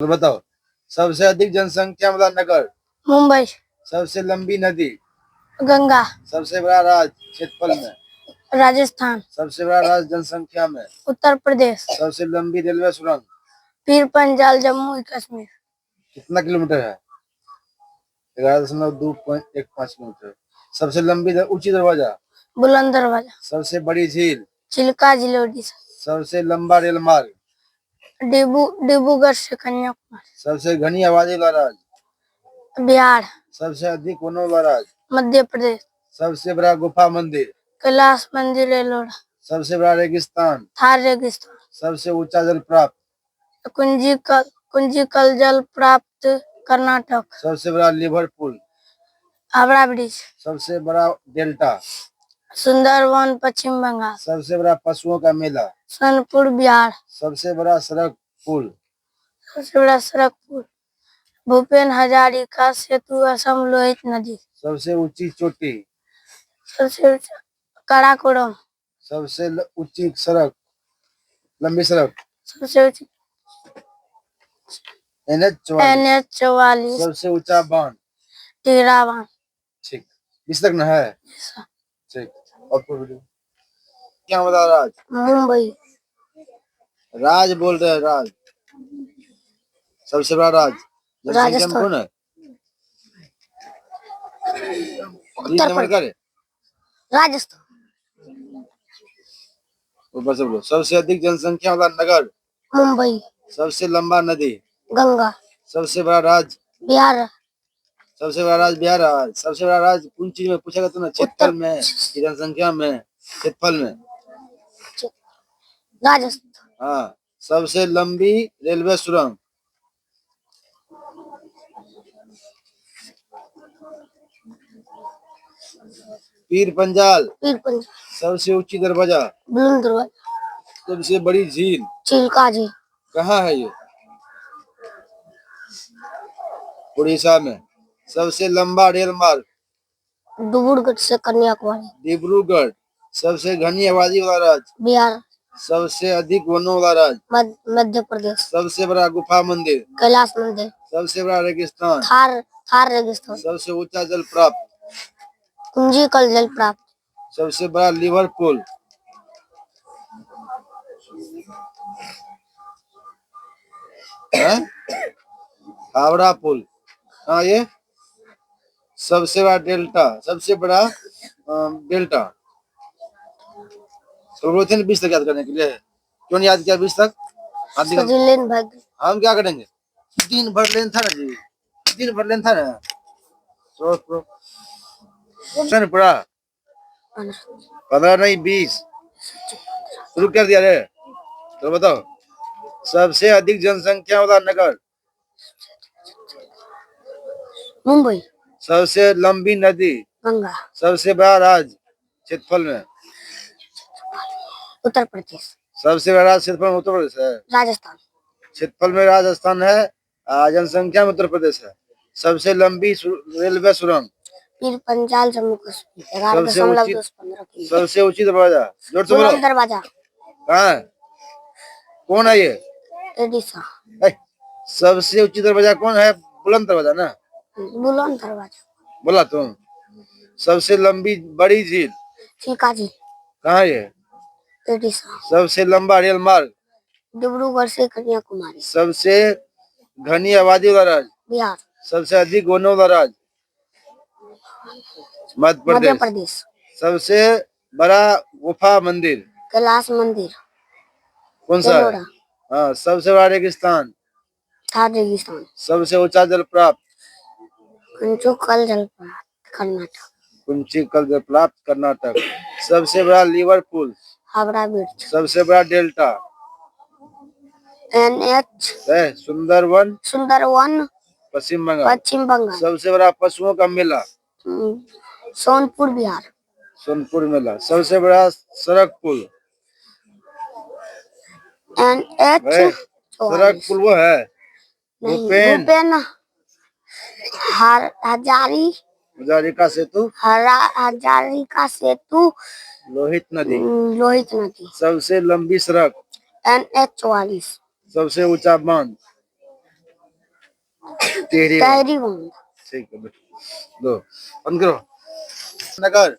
तो बताओ, सबसे अधिक जनसंख्या वाला नगर, मुंबई, सबसे लंबी नदी, गंगा, सबसे बड़ा राज्य क्षेत्रफल में, राजस्थान, सबसे बड़ा राज्य जनसंख्या में, उत्तर प्रदेश, सबसे लंबी रेलवे सुरंग, पीर पंजाल, जम्मू कश्मीर, कितना किलोमीटर है? 11.215 किलोमीटर। सबसे लंबी ऊंची दरवाजा, बुलंद दरवाजा, सबसे बड़ी झील, चिल्का झील, ओडिशा, सबसे लंबा रेल मार्ग, डिब्रूगढ़ से कन्याकुमारी, सबसे घनी आबादी वाला राज्य, बिहार, सबसे अधिक वनों वाला राज्य, मध्य प्रदेश, सबसे बड़ा गुफा मंदिर, कैलाश मंदिर, एलोरा, सबसे बड़ा रेगिस्तान, थार रेगिस्तान, सबसे ऊंचा जल प्राप्त, कुंजिकल जल प्राप्त, कर्नाटक, सबसे बड़ा लिवरपूल, हावड़ा ब्रिज, सबसे बड़ा डेल्टा, सुंदरवन, पश्चिम बंगाल, सबसे बड़ा पशुओं का मेला, सोनपुर, बिहार, सबसे बड़ा सड़क पुल, सबसे बड़ा सड़क पुल, भूपेन हजारिका सेतु, असम, लोहित नदी, सबसे ऊंची चोटी, सबसे ऊंचा काराकोरम, सबसे ऊंची सड़क, लंबी सड़क, सबसे ऊंची NH 44, सबसे ऊंचा बांध, टीरा बांध। ठीक, इस तक न है। ठीक, और क्या बता राज? मुंबई, राज बोल रहे हैं, राज, सबसे बड़ा राज जनसंख्या में कौन है? उत्तर प्रदेश, राजस्थान, ऊपर से बोलो। सबसे अधिक जनसंख्या वाला नगर, मुंबई, सबसे लंबा नदी, गंगा, सबसे बड़ा राज्य, बिहार, सबसे बड़ा राज्य बिहार, सबसे बड़ा राज्य कौन चीज में पूछेगा तो ना, क्षेत्रफल में, जनसंख्या में, क्षेत्रफल में, राजस्थान, हाँ। सबसे लंबी रेलवे सुरंग, पीर पंजाल, सबसे ऊंची दरवाजा, बुलंद दरवाजा, सबसे बड़ी झील, चिल्का झील, कहाँ है ये? उड़ीसा में। सबसे लंबा रेल मार्ग, डिब्रूगढ़ से कन्याकुमारी, डिब्रूगढ़। सबसे घनी आबादी वाला राज्य, बिहार। सबसे अधिक वनों वाला राज्य, मध्य प्रदेश। सबसे बड़ा गुफा मंदिर, कैलाश मंदिर। सबसे बड़ा रेगिस्तान, थार रेगिस्तान। सबसे ऊंचा जल प्राप्त, कुंजिकल जल प्राप्त। सबसे बड़ा लिवरपूल, हावड़ा पुल, हाँ ये। सबसे बड़ा डेल्टा, सबसे बड़ा डेल्टा। तो बोलते हैं 20 तक याद करने के लिए, क्यों नहीं याद किया 20 तक? हम क्या करेंगे, दिन भर लेन था ना जी, दिन भर लेन था ना, पूरा 15 नहीं 20 शुरू कर दिया रे। तो बताओ, सबसे अधिक जनसंख्या वाला नगर, मुंबई। सबसे लंबी नदी, गंगा। सबसे बड़ा राज्य क्षेत्रफल में, उत्तर प्रदेश। सबसे बड़ा राज्य क्षेत्रफल में उत्तर प्रदेश है, राजस्थान। क्षेत्रफल में राजस्थान है, जनसंख्या में उत्तर प्रदेश है। सबसे लंबी रेलवे सुरंग, पीर पंजाल, जम्मू कश्मीर, सबसे ऊंची दरवाजा, जोर से बोलो, दरवाजा कहाँ है? कौन है ये? ओडिशा। सबसे ऊंची दरवाजा कौन है? बुलंद दरवाजा ना, बुलंद दरवाजा बोला तुम। सबसे लंबी बड़ी झील, चिल्का झील, कहाँ है ये? ओडिशा। सबसे लंबा रेल मार्ग, डिब्रूगढ़ से कन्याकुमारी। सबसे घनी आबादी वाला राज्य, बिहार। सबसे अधिक वनों वाला राज्य, मध्य प्रदेश। सबसे बड़ा गुफा मंदिर, कैलाश मंदिर, कौन सा है? हाँ। सबसे बड़ा रेगिस्तान, थार रेगिस्तान। सबसे ऊंचा जल प्राप्त, कुंचिकल जल प्राप्त, कर्नाटक। कुंचिकल जल प्राप्त, कर्नाटक। सबसे बड़ा लिवरपूल, हावड़ा ब्रिज। सबसे बड़ा डेल्टा, NH सुंदरवन, पश्चिम बंगाल। सबसे बड़ा पशुओं का मेला, सोनपुर, बिहार। सोनपुर मेला। सबसे बड़ा सड़क पुल, NH सड़क पुल वो है भूपेन हजारिका सेतु, लोहित नदी। सबसे लंबी सड़क, NH 44। सबसे ऊंचा बांध, टेहरी टायरी बंद। ठीक है बेटा दो बंद करो नगर